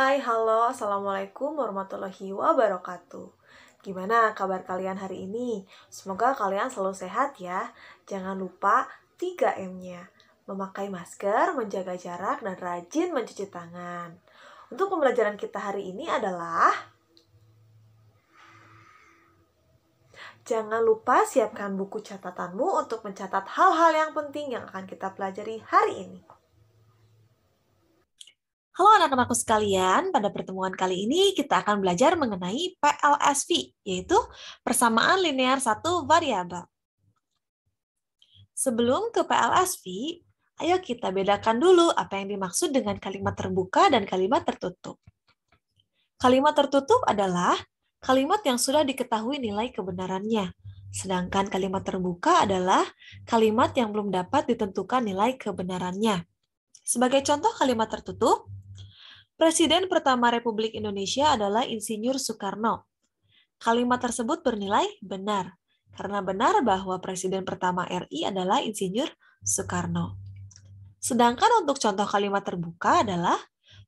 Hai, halo, Assalamualaikum warahmatullahi wabarakatuh. Gimana kabar kalian hari ini? Semoga kalian selalu sehat ya. Jangan lupa 3M-nya. Memakai masker, menjaga jarak, dan rajin mencuci tangan. Untuk pembelajaran kita hari ini adalah jangan lupa siapkan buku catatanmu untuk mencatat hal-hal yang penting yang akan kita pelajari hari ini. Halo anak-anakku sekalian, pada pertemuan kali ini kita akan belajar mengenai PLSV, yaitu persamaan linear satu variabel. Sebelum ke PLSV, ayo kita bedakan dulu apa yang dimaksud dengan kalimat terbuka dan kalimat tertutup. Kalimat tertutup adalah kalimat yang sudah diketahui nilai kebenarannya, sedangkan kalimat terbuka adalah kalimat yang belum dapat ditentukan nilai kebenarannya. Sebagai contoh kalimat tertutup, Presiden pertama Republik Indonesia adalah Insinyur Soekarno. Kalimat tersebut bernilai benar, karena benar bahwa Presiden pertama RI adalah Insinyur Soekarno. Sedangkan untuk contoh kalimat terbuka adalah,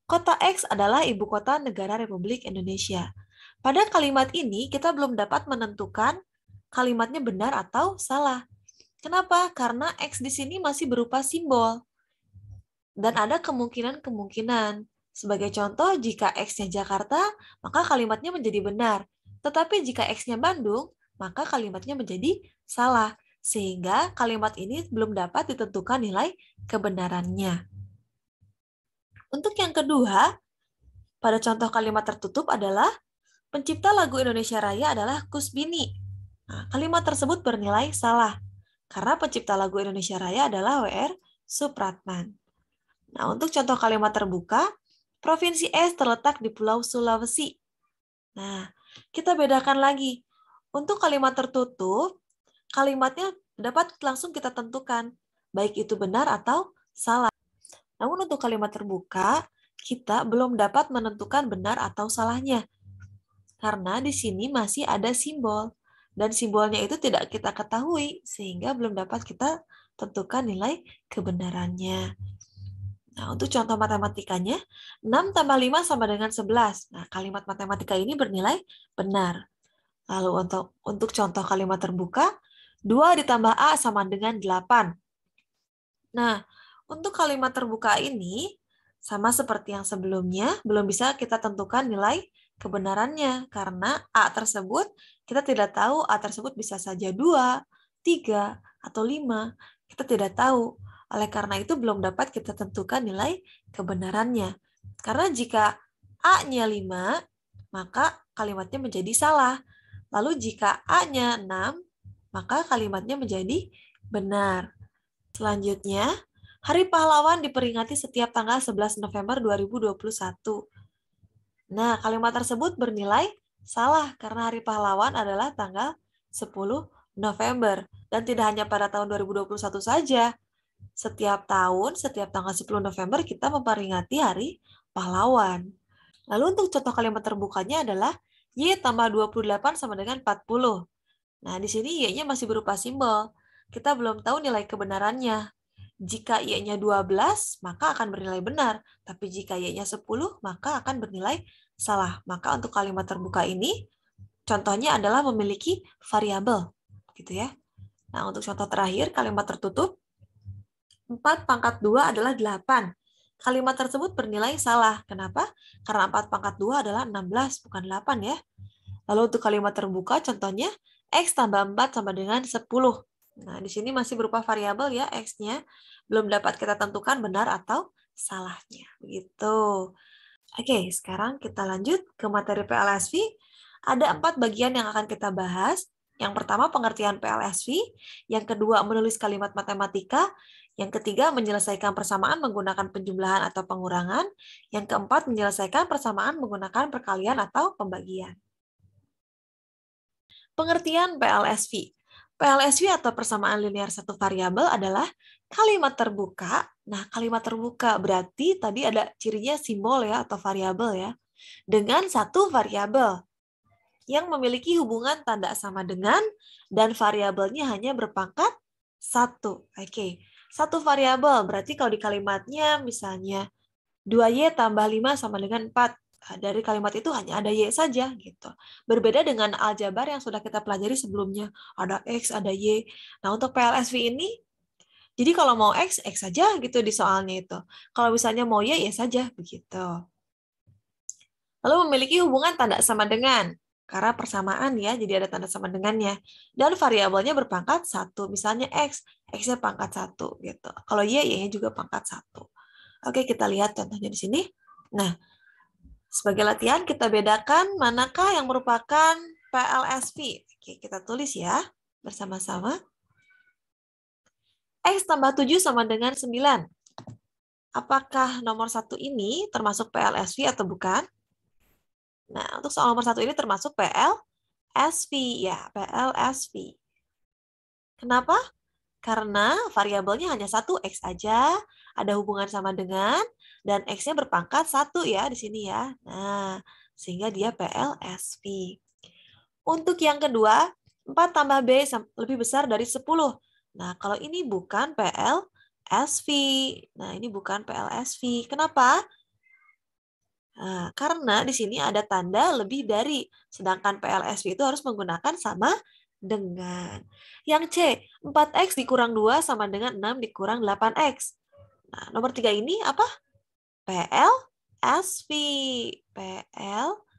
kota X adalah ibu kota negara Republik Indonesia. Pada kalimat ini, kita belum dapat menentukan kalimatnya benar atau salah. Kenapa? Karena X di sini masih berupa simbol. Dan ada kemungkinan-kemungkinan. Sebagai contoh, jika X-nya Jakarta, maka kalimatnya menjadi benar. Tetapi jika X-nya Bandung, maka kalimatnya menjadi salah. Sehingga kalimat ini belum dapat ditentukan nilai kebenarannya. Untuk yang kedua, pada contoh kalimat tertutup adalah, pencipta lagu Indonesia Raya adalah Kusbini. Nah, kalimat tersebut bernilai salah, karena pencipta lagu Indonesia Raya adalah W.R. Supratman. Nah, untuk contoh kalimat terbuka, Provinsi S terletak di Pulau Sulawesi. Nah, kita bedakan lagi. Untuk kalimat tertutup, kalimatnya dapat langsung kita tentukan, baik itu benar atau salah. Namun untuk kalimat terbuka, kita belum dapat menentukan benar atau salahnya. Karena di sini masih ada simbol. Dan simbolnya itu tidak kita ketahui, sehingga belum dapat kita tentukan nilai kebenarannya. Nah, untuk contoh matematikanya, 6 tambah 5 sama dengan 11. Nah, kalimat matematika ini bernilai benar. Lalu untuk contoh kalimat terbuka, 2 ditambah A sama dengan 8. Nah, untuk kalimat terbuka ini, sama seperti yang sebelumnya, belum bisa kita tentukan nilai kebenarannya. Karena A tersebut, kita tidak tahu A tersebut bisa saja 2, 3, atau 5. Kita tidak tahu. Oleh karena itu belum dapat kita tentukan nilai kebenarannya. Karena jika A-nya 5, maka kalimatnya menjadi salah. Lalu jika A-nya 6, maka kalimatnya menjadi benar. Selanjutnya, Hari Pahlawan diperingati setiap tanggal 11 November 2021. Nah, kalimat tersebut bernilai salah karena Hari Pahlawan adalah tanggal 10 November. Dan tidak hanya pada tahun 2021 saja. Setiap tahun, setiap tanggal 10 November kita memperingati Hari Pahlawan. Lalu untuk contoh kalimat terbukanya adalah Y tambah 28 sama dengan 40. Nah, di sini Y-nya masih berupa simbol. Kita belum tahu nilai kebenarannya. Jika Y-nya 12, maka akan bernilai benar. Tapi jika Y-nya 10, maka akan bernilai salah. Maka untuk kalimat terbuka ini, contohnya adalah memiliki variabel. Gitu ya. Nah, untuk contoh terakhir, kalimat tertutup, 4 pangkat 2 adalah 8. Kalimat tersebut bernilai salah. Kenapa? Karena 4 pangkat 2 adalah 16, bukan 8 ya. Lalu untuk kalimat terbuka, contohnya, X tambah 4 sama dengan 10. Nah, di sini masih berupa variabel ya, X-nya. Belum dapat kita tentukan benar atau salahnya. Begitu. Oke, sekarang kita lanjut ke materi PLSV. Ada 4 bagian yang akan kita bahas. Yang pertama, pengertian PLSV. Yang kedua, menulis kalimat matematika. Yang ketiga, menyelesaikan persamaan menggunakan penjumlahan atau pengurangan. Yang keempat, menyelesaikan persamaan menggunakan perkalian atau pembagian. Pengertian PLSV. PLSV atau persamaan linear satu variabel adalah kalimat terbuka. Nah, kalimat terbuka berarti tadi ada cirinya simbol ya atau variabel ya. Dengan satu variabel yang memiliki hubungan tanda sama dengan dan variabelnya hanya berpangkat 1. Oke, satu variabel berarti kalau di kalimatnya misalnya 2Y tambah 5 sama dengan 4. Dari kalimat itu hanya ada Y saja gitu. Berbeda dengan aljabar yang sudah kita pelajari sebelumnya. Ada X, ada Y. Nah, untuk PLSV ini, jadi kalau mau X, X saja gitu di soalnya itu. Kalau misalnya mau Y, Y saja begitu. Lalu memiliki hubungan tanda sama dengan. Karena persamaan ya, jadi ada tanda sama dengannya. Dan variabelnya berpangkat 1. Misalnya X, X-nya pangkat 1 gitu. Kalau Y, Y-nya juga pangkat 1. Oke, kita lihat contohnya di sini. Nah, sebagai latihan, kita bedakan manakah yang merupakan PLSV. Oke, kita tulis ya bersama-sama. X tambah 7 sama dengan 9. Apakah nomor 1 ini termasuk PLSV atau bukan? Nah, untuk soal nomor 1 ini termasuk PLSV. Ya, PLSV. Kenapa? Karena variabelnya hanya 1, X aja, ada hubungan sama dengan, dan X-nya berpangkat 1 ya di sini ya. Nah, sehingga dia PLSV. Untuk yang kedua, 4 tambah B lebih besar dari 10. Nah, kalau ini bukan PLSV. Nah, ini bukan PLSV. Kenapa? Nah, karena di sini ada tanda lebih dari. Sedangkan PLSV itu harus menggunakan sama dengan. Yang C, 4X dikurang 2 sama dengan 6 dikurang 8X. Nah, nomor 3 ini apa? PLSV. PLSV.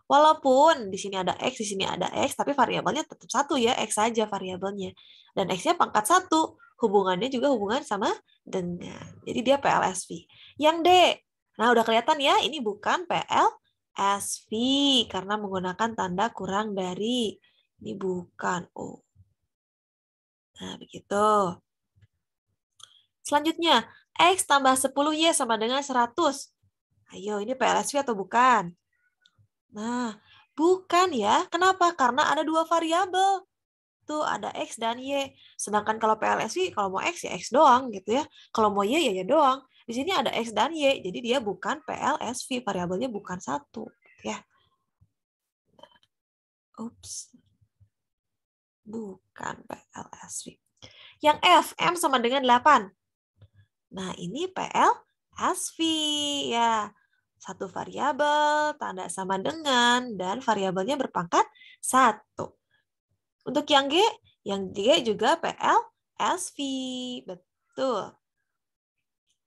Walaupun di sini ada X, di sini ada X, tapi variabelnya tetap 1 ya, X saja variabelnya. Dan X-nya pangkat 1. Hubungannya juga hubungan sama dengan. Jadi dia PLSV. Yang D. Nah, udah kelihatan ya, ini bukan PLSV karena menggunakan tanda kurang dari. Ini bukan. Oh. Nah, begitu. Selanjutnya, X tambah 10Y sama dengan 100. Ayo, ini PLSV atau bukan? Nah, bukan ya. Kenapa? Karena ada 2 variabel. Tuh ada X dan Y. Sedangkan kalau PLSV, kalau mau X ya X doang gitu ya. Kalau mau Y ya Y doang. Di sini ada X dan Y, jadi dia bukan PLSV, variabelnya bukan 1. Ya. Ups. Bukan PLSV. Yang F, M sama dengan 8. Nah, ini PLSV ya. Satu variabel, tanda sama dengan, dan variabelnya berpangkat 1. Untuk yang G juga PLSV. Betul.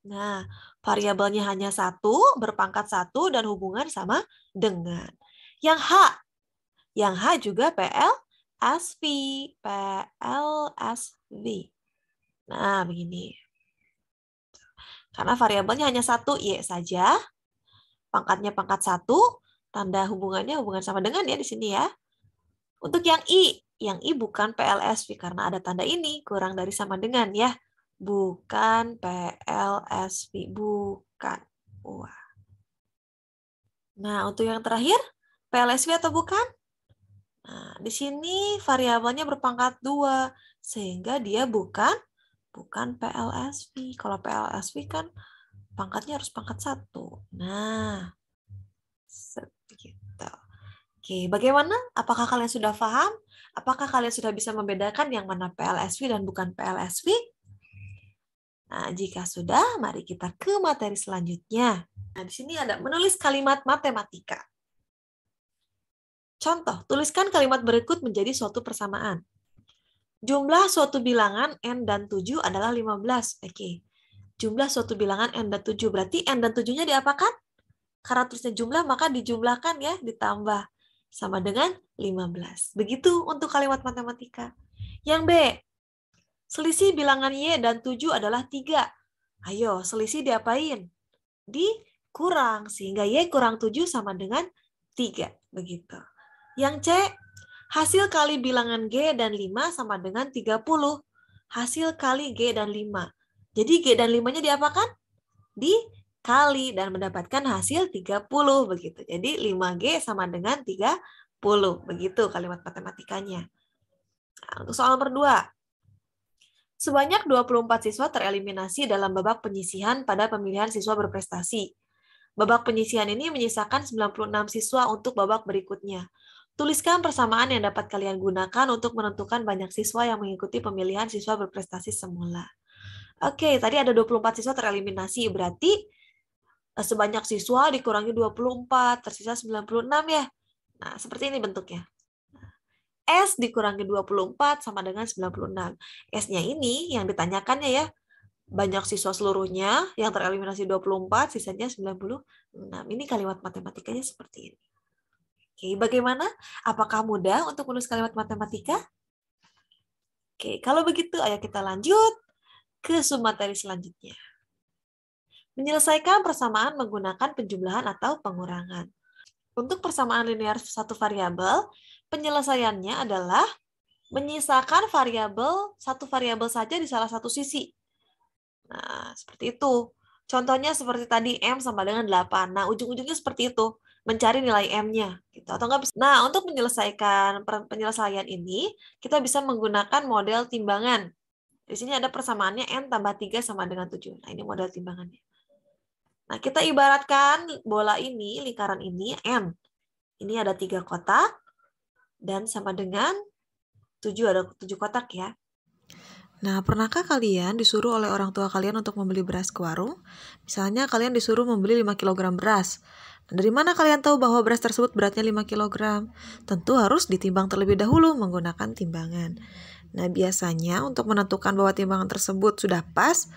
Nah, variabelnya hanya 1, berpangkat 1, dan hubungan sama dengan. Yang H juga PLSV. PLSV. Nah, begini. Karena variabelnya hanya 1, Y saja. Pangkatnya pangkat 1, tanda hubungannya hubungan sama dengan ya di sini ya. Untuk yang I bukan PLSV karena ada tanda ini, kurang dari sama dengan ya. Bukan PLSV, bukan. Wah. Nah, untuk yang terakhir, PLSV atau bukan? Nah, di sini variabelnya berpangkat 2, sehingga dia bukan PLSV. Kalau PLSV kan pangkatnya harus pangkat 1. Nah, seperti itu. Oke, bagaimana? Apakah kalian sudah paham? Apakah kalian sudah bisa membedakan yang mana PLSV dan bukan PLSV? Nah, jika sudah, mari kita ke materi selanjutnya. Nah, di sini ada menulis kalimat matematika. Contoh, tuliskan kalimat berikut menjadi suatu persamaan. Jumlah suatu bilangan N dan 7 adalah 15. Oke. Jumlah suatu bilangan N dan 7. Berarti N dan 7-nya diapakan? Karena tulisnya jumlah, maka dijumlahkan ya, ditambah. Sama dengan 15. Begitu untuk kalimat matematika. Yang B, selisih bilangan Y dan 7 adalah 3. Ayo, selisih diapain? Dikurang, sehingga Y kurang 7 sama dengan 3. Begitu. Yang C, hasil kali bilangan G dan 5 sama dengan 30. Hasil kali G dan 5. Jadi G dan 5-nya diapakan? Dikali dan mendapatkan hasil 30. Begitu. Jadi 5G sama dengan 30. Begitu kalimat matematikanya. Nah, untuk soal nomor 2. Sebanyak 24 siswa tereliminasi dalam babak penyisihan pada pemilihan siswa berprestasi. Babak penyisihan ini menyisakan 96 siswa untuk babak berikutnya. Tuliskan persamaan yang dapat kalian gunakan untuk menentukan banyak siswa yang mengikuti pemilihan siswa berprestasi semula. Oke, tadi ada 24 siswa tereliminasi, berarti sebanyak siswa dikurangi 24, tersisa 96 ya. Nah, seperti ini bentuknya. S dikurangi 24 sama dengan 96. S-nya ini yang ditanyakannya ya, banyak siswa seluruhnya yang tereliminasi 24, sisanya 96. Ini kalimat matematikanya seperti ini. Oke, bagaimana? Apakah mudah untuk menulis kalimat matematika? Oke, kalau begitu ayo kita lanjut ke sub-materi selanjutnya. Menyelesaikan persamaan menggunakan penjumlahan atau pengurangan. Untuk persamaan linear satu variabel, penyelesaiannya adalah menyisakan satu variabel saja di salah satu sisi. Nah, seperti itu. Contohnya seperti tadi, M sama dengan 8. Nah, ujung-ujungnya seperti itu. Mencari nilai M-nya. Gitu. Atau enggak bisa. Nah, untuk menyelesaikan penyelesaian ini, kita bisa menggunakan model timbangan. Di sini ada persamaannya N tambah 3 sama dengan 7. Nah, ini model timbangannya. Nah, kita ibaratkan bola ini, lingkaran ini, N. Ini ada 3 kotak, dan sama dengan 7, ada 7 kotak ya. Nah, pernahkah kalian disuruh oleh orang tua kalian untuk membeli beras ke warung? Misalnya kalian disuruh membeli 5 kg beras. Dari mana kalian tahu bahwa beras tersebut beratnya 5 kg? Tentu harus ditimbang terlebih dahulu menggunakan timbangan. Nah, biasanya untuk menentukan bahwa timbangan tersebut sudah pas,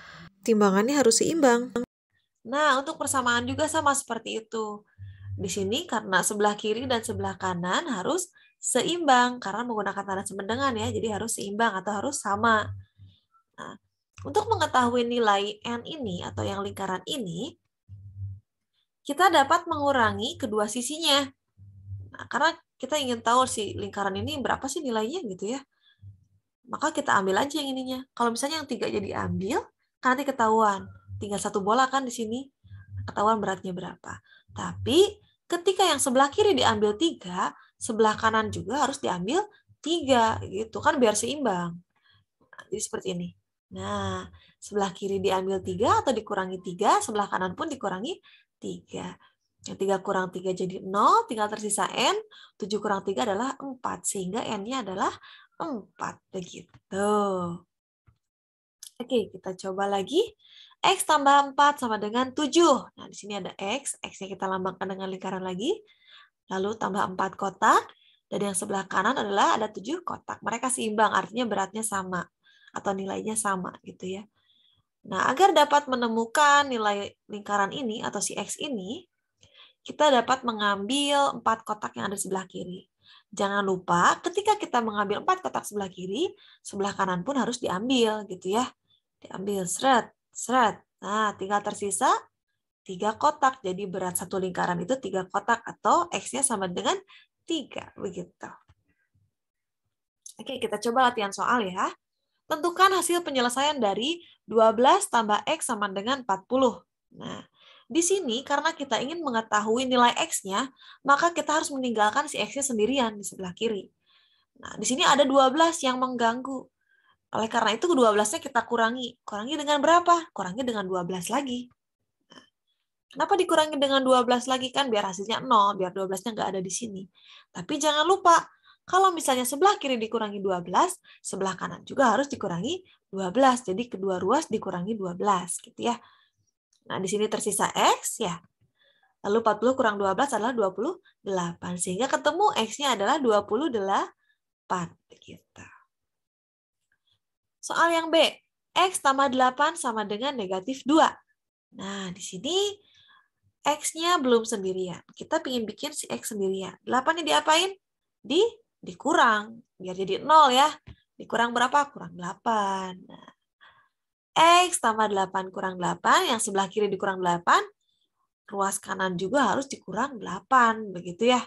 timbangannya harus seimbang. Nah, untuk persamaan juga sama seperti itu. Di sini karena sebelah kiri dan sebelah kanan harus seimbang karena menggunakan tanda semendengan ya, jadi harus seimbang atau harus sama. Nah, untuk mengetahui nilai N ini atau yang lingkaran ini, kita dapat mengurangi kedua sisinya. Nah, karena kita ingin tahu si lingkaran ini berapa sih nilainya gitu ya. Maka kita ambil aja yang ininya. Kalau misalnya yang 3 jadi ambil, kan nanti ketahuan. Tinggal 1 bola kan di sini. Ketahuan beratnya berapa. Tapi ketika yang sebelah kiri diambil 3, sebelah kanan juga harus diambil 3 gitu kan biar seimbang. Nah, jadi seperti ini. Nah, sebelah kiri diambil 3 atau dikurangi 3, sebelah kanan pun dikurangi 3. Yang 3 kurang 3 jadi 0, tinggal tersisa N, 7 kurang 3 adalah 4, sehingga N-nya adalah 4. Begitu. Oke, kita coba lagi. X tambah 4 sama dengan 7. Nah, di sini ada X. X-nya kita lambangkan dengan lingkaran lagi. Lalu tambah 4 kotak. Dan yang sebelah kanan adalah ada 7 kotak. Mereka seimbang, artinya beratnya sama. Atau nilainya sama gitu ya. Nah, agar dapat menemukan nilai lingkaran ini atau si X ini, kita dapat mengambil 4 kotak yang ada di sebelah kiri. Jangan lupa ketika kita mengambil 4 kotak sebelah kiri, sebelah kanan pun harus diambil gitu ya. Diambil seret, seret. Nah, tinggal tersisa 3 kotak. Jadi berat satu lingkaran itu 3 kotak atau X-nya sama dengan 3 begitu. Oke, kita coba latihan soal ya. Tentukan hasil penyelesaian dari 12 tambah X sama dengan 40. Nah, di sini karena kita ingin mengetahui nilai X-nya, maka kita harus meninggalkan si X-nya sendirian di sebelah kiri. Nah, di sini ada 12 yang mengganggu. Oleh karena itu, ke-12-nya kita kurangi. Kurangi dengan berapa? Kurangi dengan 12 lagi. Nah, kenapa dikurangi dengan 12 lagi? Kan biar hasilnya 0, biar 12-nya nggak ada di sini. Tapi jangan lupa, kalau misalnya sebelah kiri dikurangi 12, sebelah kanan juga harus dikurangi 12. Jadi kedua ruas dikurangi 12 gitu ya. Nah, di sini tersisa X ya. Lalu 40 kurang 12 adalah 28. Sehingga ketemu X-nya adalah 28 gitu. Soal yang B, X tambah 8 sama dengan negatif 2. Nah, di sini X-nya belum sendirian. Kita ingin bikin si X sendirian. 8-nya diapain? Dikurang. Biar jadi 0 ya. Dikurang berapa? Kurang 8. Nah, X tambah 8 kurang 8. Yang sebelah kiri dikurang 8. Ruas kanan juga harus dikurang 8. Begitu ya.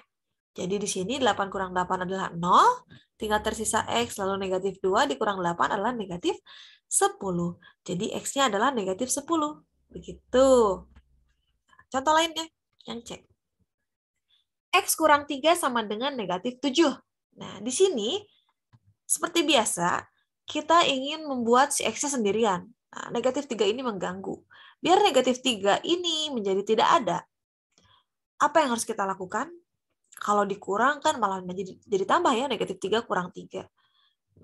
Jadi di sini 8 kurang 8 adalah 0. Tinggal tersisa X lalu negatif 2 dikurang 8 adalah negatif 10. Jadi X-nya adalah negatif 10. Begitu. Contoh lainnya, yang cek. X kurang 3 sama dengan negatif 7. Nah, di sini, seperti biasa, kita ingin membuat si X-nya sendirian. Nah, negatif 3 ini mengganggu. Biar negatif 3 ini menjadi tidak ada, apa yang harus kita lakukan? Kalau dikurang kan malah jadi tambah ya, negatif 3 kurang 3.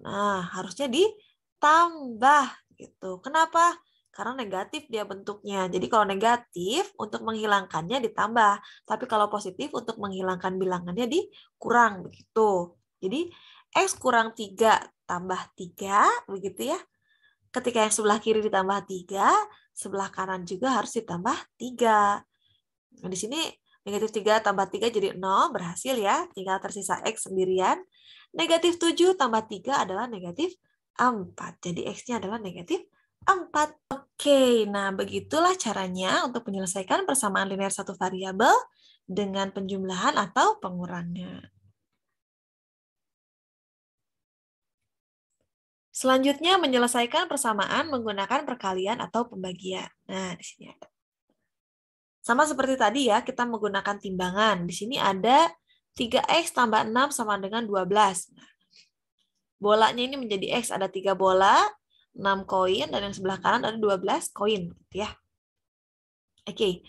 Nah, harusnya ditambah gitu. Kenapa? Karena negatif dia bentuknya. Jadi kalau negatif, untuk menghilangkannya ditambah. Tapi kalau positif, untuk menghilangkan bilangannya dikurang. Begitu. Jadi, X kurang 3 tambah 3, begitu ya. Ketika yang sebelah kiri ditambah 3, sebelah kanan juga harus ditambah 3. Nah, di sini negatif 3 tambah 3 jadi 0, berhasil ya. Tinggal tersisa X sendirian. Negatif 7 tambah 3 adalah negatif 4. Jadi X-nya adalah negatif 4. Oke, nah begitulah caranya untuk menyelesaikan persamaan linear satu variabel dengan penjumlahan atau pengurangan. Selanjutnya menyelesaikan persamaan menggunakan perkalian atau pembagian. Nah, di sini ada. Sama seperti tadi ya, kita menggunakan timbangan. Di sini ada 3X tambah 6 sama dengan 12. Nah, bolanya ini menjadi X, ada 3 bola, 6 koin, dan yang sebelah kanan ada 12 koin. Gitu ya. Oke,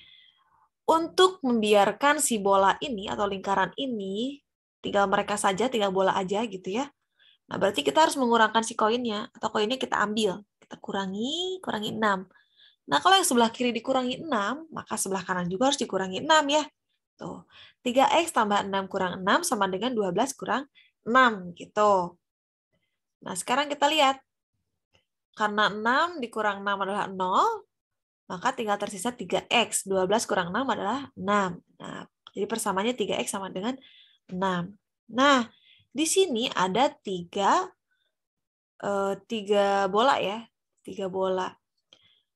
untuk membiarkan si bola ini atau lingkaran ini, tinggal mereka saja, tinggal bola aja gitu ya. Nah, berarti kita harus mengurangkan si koinnya, atau koinnya kita ambil. Kita kurangi 6. Nah, kalau yang sebelah kiri dikurangi 6, maka sebelah kanan juga harus dikurangi 6 ya. Tuh, 3X tambah 6 kurang 6 sama dengan 12 kurang 6 gitu. Nah, sekarang kita lihat. Karena 6 dikurang 6 adalah 0, maka tinggal tersisa 3X. 12 kurang 6 adalah 6. Nah, jadi persamaannya 3X sama dengan 6. Nah, di sini ada 3 bola ya. 3 bola.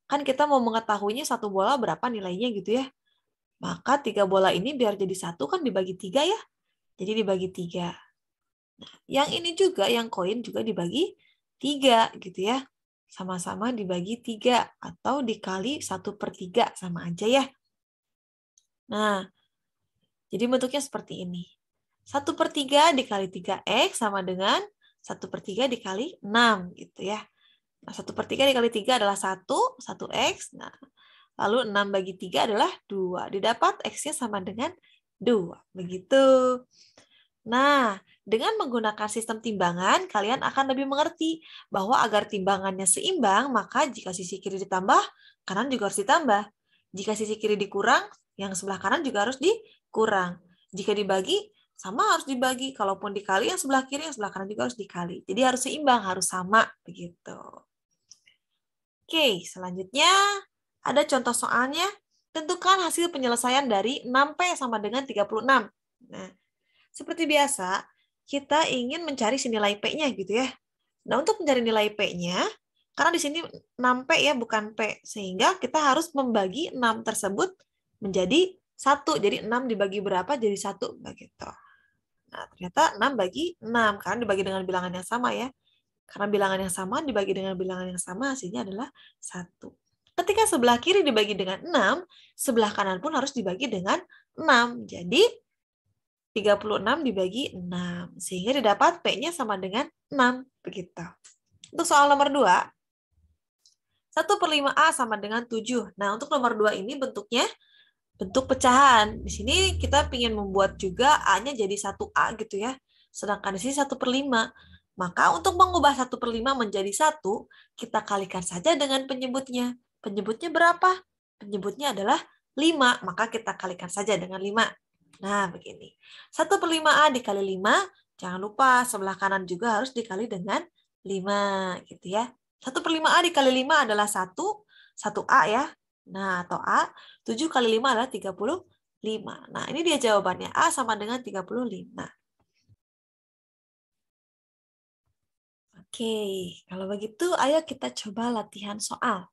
Kan kita mau mengetahuinya satu bola berapa nilainya gitu ya. Maka 3 bola ini biar jadi 1 kan dibagi 3 ya. Jadi dibagi 3. Nah, yang ini juga, yang koin juga dibagi 3 gitu ya. Sama-sama dibagi 3 atau dikali 1/3 sama aja ya. Nah, jadi bentuknya seperti ini. 1/3 dikali 3X sama dengan 1/3 dikali 6 gitu ya. Nah, 1/3 dikali 3 adalah 1X. Nah, lalu 6 bagi 3 adalah 2. Didapat X-nya sama dengan 2. Begitu. Nah, dengan menggunakan sistem timbangan, kalian akan lebih mengerti bahwa agar timbangannya seimbang, maka jika sisi kiri ditambah, kanan juga harus ditambah. Jika sisi kiri dikurang, yang sebelah kanan juga harus dikurang. Jika dibagi, sama harus dibagi. Kalaupun dikali, yang sebelah kiri, yang sebelah kanan juga harus dikali. Jadi harus seimbang, harus sama. Begitu. Oke, selanjutnya ada contoh soalnya. Tentukan hasil penyelesaian dari 6P sama dengan 36. Nah, seperti biasa, kita ingin mencari si nilai P-nya gitu ya. Nah, untuk mencari nilai P-nya, karena di sini 6P ya, bukan P. Sehingga kita harus membagi 6 tersebut menjadi 1. Jadi 6 dibagi berapa jadi 1. Begitu. Nah, ternyata 6 bagi 6. Karena dibagi dengan bilangan yang sama ya. Karena bilangan yang sama dibagi dengan bilangan yang sama, hasilnya adalah 1. Ketika sebelah kiri dibagi dengan 6, sebelah kanan pun harus dibagi dengan 6. Jadi, 36 dibagi 6. Sehingga didapat P-nya sama dengan 6. Begitu. Untuk soal nomor 2, 1/5A sama dengan 7. Nah, untuk nomor 2 ini bentuknya bentuk pecahan. Di sini kita ingin membuat juga A-nya jadi 1A gitu ya. Sedangkan di sini 1/5. Maka untuk mengubah 1/5 menjadi 1, kita kalikan saja dengan penyebutnya. Penyebutnya berapa? Penyebutnya adalah 5. Maka kita kalikan saja dengan 5. Nah, begini. 1/5A dikali 5, jangan lupa sebelah kanan juga harus dikali dengan 5. Gitu ya. 1/5A dikali 5 adalah 1A ya. Nah, atau A, 7 kali 5 adalah 35. Nah, ini dia jawabannya. A sama dengan 35. Oke, kalau begitu ayo kita coba latihan soal.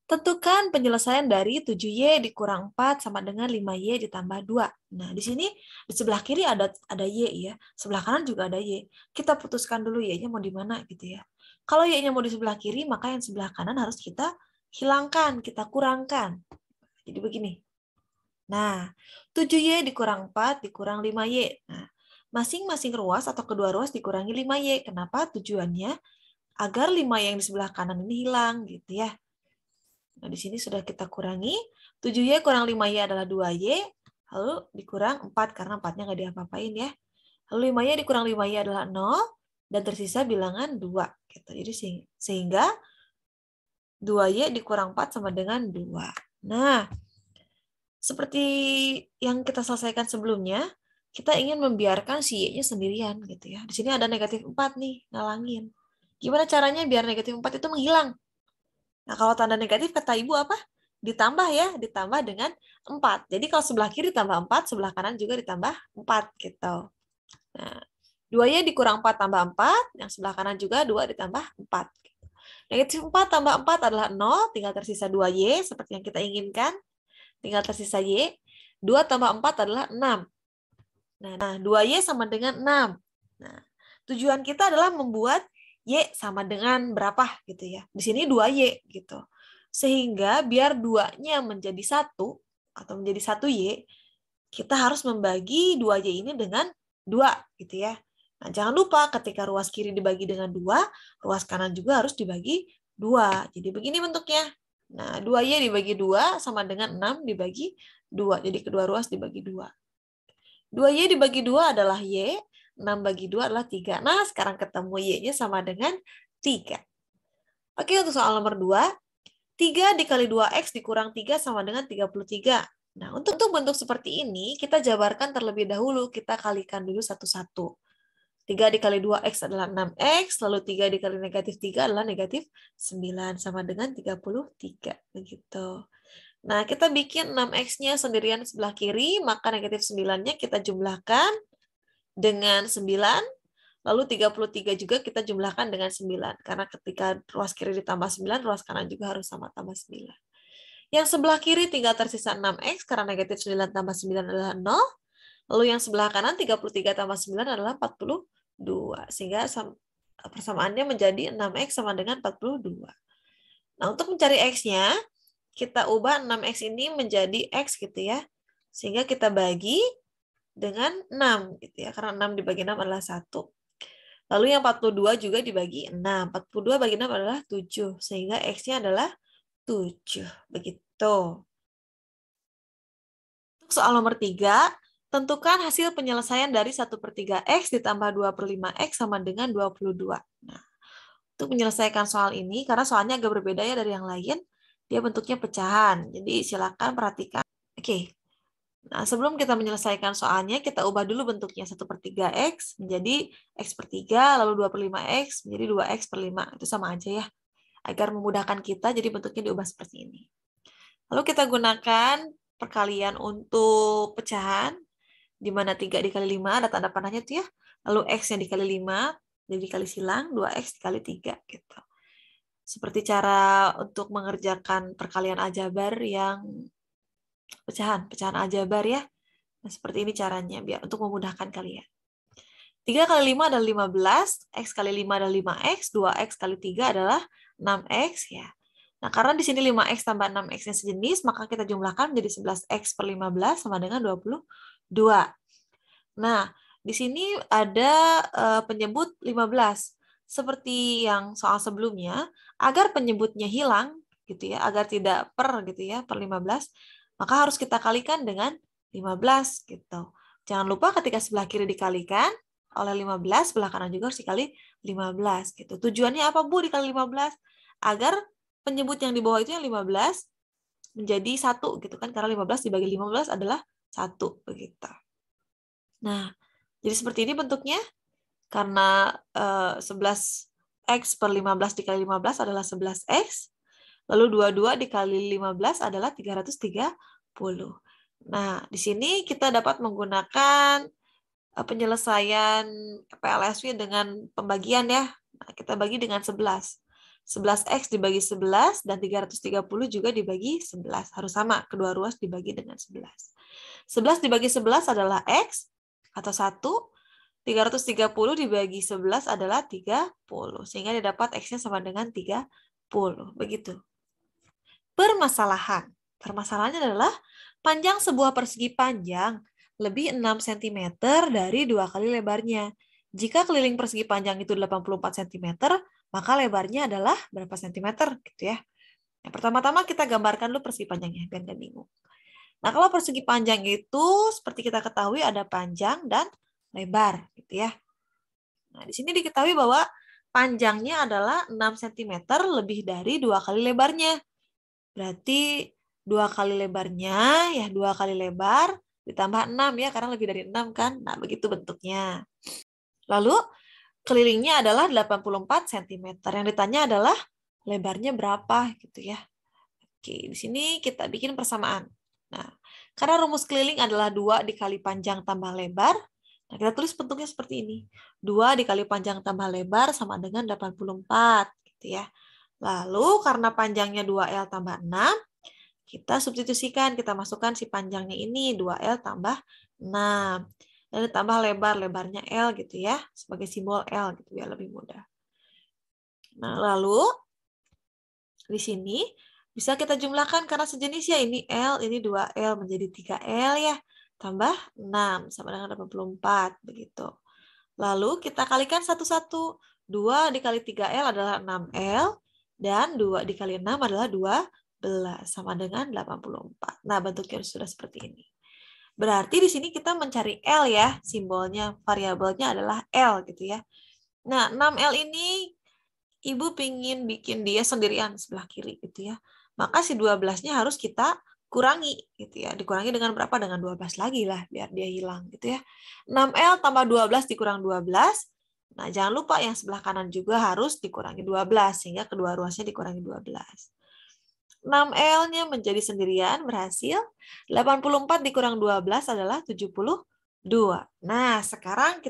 Tentukan penyelesaian dari 7Y dikurang 4 sama dengan 5Y ditambah 2. Nah, di sini di sebelah kiri ada Y ya. Sebelah kanan juga ada Y. Kita putuskan dulu Y-nya mau di mana gitu ya. Kalau Y-nya mau di sebelah kiri, maka yang sebelah kanan harus kita hilangkan, kita kurangkan. Jadi begini. Nah, 7Y dikurang 4 dikurang 5Y. Nah, masing-masing ruas atau kedua ruas dikurangi 5Y. Kenapa? Tujuannya agar 5Y yang di sebelah kanan ini hilang gitu ya. Nah, di sini sudah kita kurangi. 7Y kurang 5Y adalah 2Y. Lalu dikurang 4 karena 4-nya nggak diapa-apain ya. Lalu 5Y dikurang 5Y adalah 0. Dan tersisa bilangan 2. Gitu. Jadi sehingga 2Y dikurang 4 sama dengan 2. Nah, seperti yang kita selesaikan sebelumnya, kita ingin membiarkan si Y-nya sendirian gitu ya. Di sini ada negatif 4 nih, ngalangin. Gimana caranya biar negatif 4 itu menghilang? Nah, kalau tanda negatif kata Ibu apa? Ditambah ya, ditambah dengan 4. Jadi kalau sebelah kiri ditambah 4, sebelah kanan juga ditambah 4 gitu. Nah, 2Y dikurang 4 tambah 4, yang sebelah kanan juga 2 ditambah 4. Negatif 4 tambah 4 adalah 0, tinggal tersisa 2Y seperti yang kita inginkan. Tinggal tersisa Y. 2 tambah 4 adalah 6. Nah, 2Y sama dengan 6. Nah, tujuan kita adalah membuat Y sama dengan berapa gitu ya. Di sini 2Y gitu. Sehingga biar 2-nya menjadi 1 atau menjadi 1Y, kita harus membagi 2Y ini dengan 2 gitu ya. Nah, jangan lupa ketika ruas kiri dibagi dengan 2, ruas kanan juga harus dibagi 2. Jadi begini bentuknya. Nah, 2Y dibagi 2 sama dengan 6 dibagi 2. Jadi kedua ruas dibagi 2. 2Y dibagi 2 adalah Y, 6 bagi 2 adalah 3. Nah, sekarang ketemu Y-nya sama dengan 3. Oke, untuk soal nomor 2, 3 dikali 2X dikurang 3 sama dengan 33. Nah, untuk bentuk seperti ini, kita jabarkan terlebih dahulu. Kita kalikan dulu satu-satu. 3 dikali 2X adalah 6X, lalu 3 dikali negatif 3 adalah negatif 9, sama dengan 33. Begitu. Nah, kita bikin 6X-nya sendirian sebelah kiri, maka negatif 9-nya kita jumlahkan dengan 9, lalu 33 juga kita jumlahkan dengan 9. Karena ketika ruas kiri ditambah 9, ruas kanan juga harus sama tambah 9. Yang sebelah kiri tinggal tersisa 6X, karena negatif 9 tambah 9 adalah 0. Lalu yang sebelah kanan 33 tambah 9 adalah 42. Sehingga persamaannya menjadi 6X sama dengan 42. Nah, untuk mencari X-nya, kita ubah 6X ini menjadi X gitu ya. Sehingga kita bagi dengan 6 gitu ya. Karena 6 dibagi 6 adalah 1. Lalu yang 42 juga dibagi 6. 42 bagi 6 adalah 7. Sehingga X-nya adalah 7. Begitu. Untuk soal nomor 3, tentukan hasil penyelesaian dari 1/3X ditambah 2/5X sama dengan 22. Nah, untuk menyelesaikan soal ini, karena soalnya agak berbeda ya dari yang lain, dia bentuknya pecahan. Jadi silakan perhatikan. Oke. Nah, sebelum kita menyelesaikan soalnya, kita ubah dulu bentuknya 1/3X menjadi X/3, lalu 2/5X menjadi 2X/5. Itu sama aja ya. Agar memudahkan kita, jadi bentuknya diubah seperti ini. Lalu kita gunakan perkalian untuk pecahan, di mana 3 dikali 5, ada tanda panahnya tuh ya. Lalu X-nya dikali 5, jadi dikali silang, 2X dikali 3. Gitu. Seperti cara untuk mengerjakan perkalian aljabar yang pecahan aljabar ya. Nah, seperti ini caranya, biar untuk memudahkan kalian. 3 kali 5 adalah 15, X kali 5 adalah 5X, 2X kali 3 adalah 6X ya. Nah, karena di sini 5X tambah 6X-nya sejenis, maka kita jumlahkan menjadi 11X/15 sama dengan 22. Nah, di sini ada penyebut 15. Seperti yang soal sebelumnya, agar penyebutnya hilang, gitu ya, agar tidak per gitu ya, per 15, maka harus kita kalikan dengan 15 gitu. Jangan lupa ketika sebelah kiri dikalikan oleh 15, sebelah kanan juga harus dikali 15 gitu. Tujuannya apa Bu dikali 15? Agar penyebut yang di bawah itu yang 15 menjadi 1 gitu kan, karena 15 dibagi 15 adalah 1 begitu. Nah, jadi seperti ini bentuknya. Karena 11X/15 dikali 15 adalah 11X. Lalu 22 dikali 15 adalah 330. Nah, di sini kita dapat menggunakan penyelesaian PLSW dengan pembagian ya. Nah, kita bagi dengan 11. 11X dibagi 11 dan 330 juga dibagi 11. Harus sama, kedua ruas dibagi dengan 11. 11 dibagi 11 adalah X atau 1. 330 dibagi 11 adalah 30. Sehingga didapat X-nya sama dengan 30. Begitu. Permasalahan. Permasalahannya adalah panjang sebuah persegi panjang lebih 6 cm dari 2 kali lebarnya. Jika keliling persegi panjang itu 84 cm, maka lebarnya adalah berapa cm gitu ya. Nah, pertama-tama kita gambarkan dulu persegi panjangnya biar nggak bingung. Nah, kalau persegi panjang itu seperti kita ketahui ada panjang dan lebar gitu ya. Nah, di sini diketahui bahwa panjangnya adalah 6 cm lebih dari 2 kali lebarnya. Berarti 2 kali lebarnya, ya 2 kali lebar, ditambah 6 ya, karena lebih dari 6 kan. Nah, begitu bentuknya. Lalu, kelilingnya adalah 84 cm. Yang ditanya adalah lebarnya berapa gitu ya. Oke, di sini kita bikin persamaan. Nah, karena rumus keliling adalah 2 dikali panjang tambah lebar, nah kita tulis bentuknya seperti ini. 2 dikali panjang tambah lebar sama dengan 84. Gitu ya. Lalu, karena panjangnya 2L tambah 6, kita substitusikan, kita masukkan si panjangnya ini, 2L tambah 6. Dan ditambah lebar, lebarnya L gitu ya, sebagai simbol L gitu ya, lebih mudah. Nah, lalu di sini bisa kita jumlahkan karena sejenis ya, ini L, ini 2L menjadi 3L ya, tambah 6 sama dengan 84 begitu. Lalu kita kalikan satu-satu. 2 dikali 3L adalah 6L dan 2 dikali 6 adalah 12 sama dengan 84. Nah, bentuknya sudah seperti ini. Berarti di sini kita mencari L ya, simbolnya, variabelnya adalah L gitu ya. Nah, 6L ini Ibu pingin bikin dia sendirian sebelah kiri gitu ya. Maka si 12-nya harus kita kurangi gitu ya. Dikurangi dengan berapa? Dengan 12 lagi lah biar dia hilang gitu ya. 6L tambah 12 dikurang 12. Nah, jangan lupa yang sebelah kanan juga harus dikurangi 12 sehingga kedua ruasnya dikurangi 12. 6L-nya menjadi sendirian berhasil. 84 dikurang 12 adalah 72. Nah, sekarang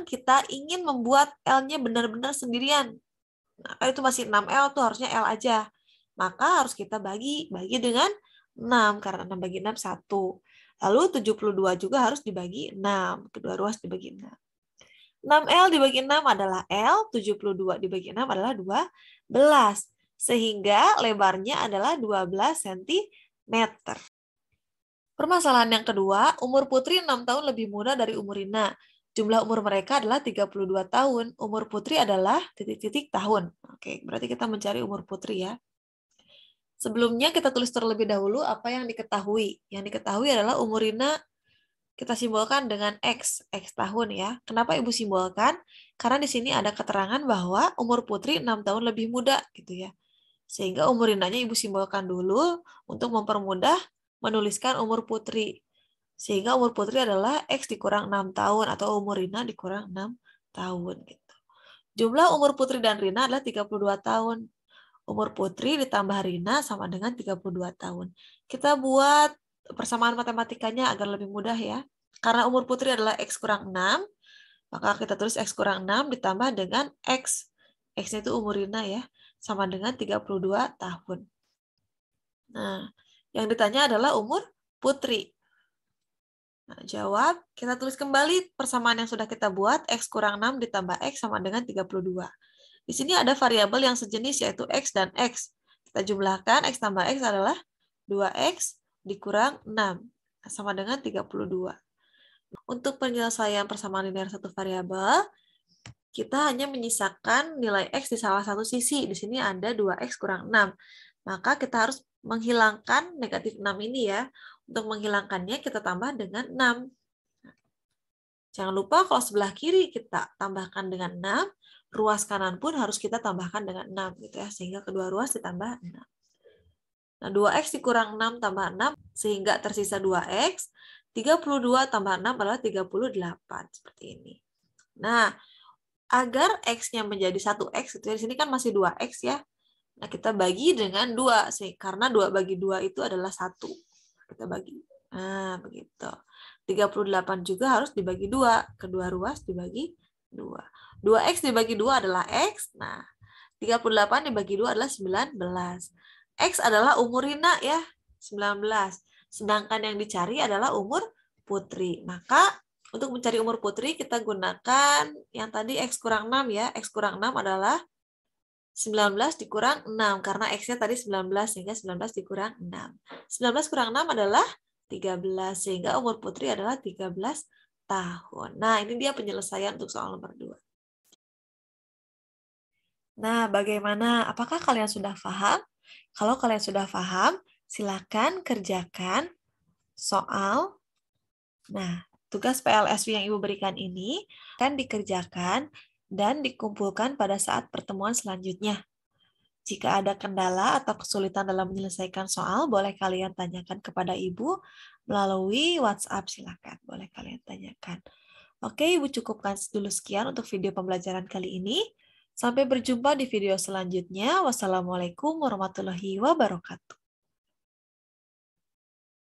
kita ingin membuat L-nya benar-benar sendirian. Nah, kan itu masih 6L tuh harusnya L aja. Maka harus kita bagi dengan 6 karena 6 bagi 6 1. Lalu 72 juga harus dibagi 6. Kedua ruas dibagi 6. 6L dibagi 6 adalah L, 72 dibagi 6 adalah 12. Sehingga lebarnya adalah 12 cm. Permasalahan yang kedua, umur Putri 6 tahun lebih muda dari umur Rina. Jumlah umur mereka adalah 32 tahun. Umur Putri adalah titik-titik tahun. Oke, berarti kita mencari umur Putri ya. Sebelumnya kita tulis terlebih dahulu apa yang diketahui. Yang diketahui adalah umur Rina kita simbolkan dengan X tahun ya. Kenapa Ibu simbolkan? Karena di sini ada keterangan bahwa umur Putri 6 tahun lebih muda gitu ya. Sehingga umur Rinanya Ibu simbolkan dulu untuk mempermudah menuliskan umur Putri. Sehingga umur Putri adalah X dikurang 6 tahun atau umur Rina dikurang 6 tahun. Gitu. Jumlah umur Putri dan Rina adalah 32 tahun. Umur Putri ditambah Rina sama dengan 32 tahun. Kita buat persamaan matematikanya agar lebih mudah ya. Karena umur Putri adalah X kurang 6, maka kita tulis X kurang 6 ditambah dengan X. X-nya itu umur Rina ya, sama dengan 32 tahun. Nah, yang ditanya adalah umur Putri. Nah, jawab, kita tulis kembali persamaan yang sudah kita buat, X kurang 6 ditambah X sama dengan 32. Di sini ada variabel yang sejenis, yaitu X dan X. Kita jumlahkan, X tambah X adalah 2X dikurang 6, sama dengan 32. Untuk penyelesaian persamaan linear satu variabel, kita hanya menyisakan nilai X di salah satu sisi. Di sini ada 2X kurang 6. Maka kita harus menghilangkan negatif 6 ini ya. Untuk menghilangkannya kita tambah dengan 6. Jangan lupa kalau sebelah kiri kita tambahkan dengan 6, ruas kanan pun harus kita tambahkan dengan 6 gitu ya, sehingga kedua ruas ditambah 6. Nah, 2X dikurang 6 tambah 6 sehingga tersisa 2X. 32 tambah 6 adalah 38 seperti ini. Nah, agar X-nya menjadi 1X itu di sini kan masih 2X ya. Nah, kita bagi dengan 2 sih karena 2 bagi 2 itu adalah 1. Kita bagi. Nah, begitu. 38 juga harus dibagi 2. Kedua ruas dibagi 2. 2X dibagi 2 adalah X. Nah, 38 dibagi 2 adalah 19. X adalah umur Rina ya, 19. Sedangkan yang dicari adalah umur Putri. Maka untuk mencari umur Putri kita gunakan yang tadi X kurang 6 ya. X kurang 6 adalah 19 dikurang 6, karena X-nya tadi 19, sehingga 19 dikurang 6. 19 kurang 6 adalah 13, sehingga umur Putri adalah 13 tahun. Nah, ini dia penyelesaian untuk soal nomor 2. Nah, bagaimana? Apakah kalian sudah paham? Kalau kalian sudah paham, silakan kerjakan soal. Nah, tugas PLSW yang Ibu berikan ini akan dikerjakan dan dikumpulkan pada saat pertemuan selanjutnya. Jika ada kendala atau kesulitan dalam menyelesaikan soal, boleh kalian tanyakan kepada Ibu melalui WhatsApp, silakan. Boleh kalian tanyakan. Oke, Ibu cukupkan dulu sekian untuk video pembelajaran kali ini. Sampai berjumpa di video selanjutnya. Wassalamualaikum warahmatullahi wabarakatuh.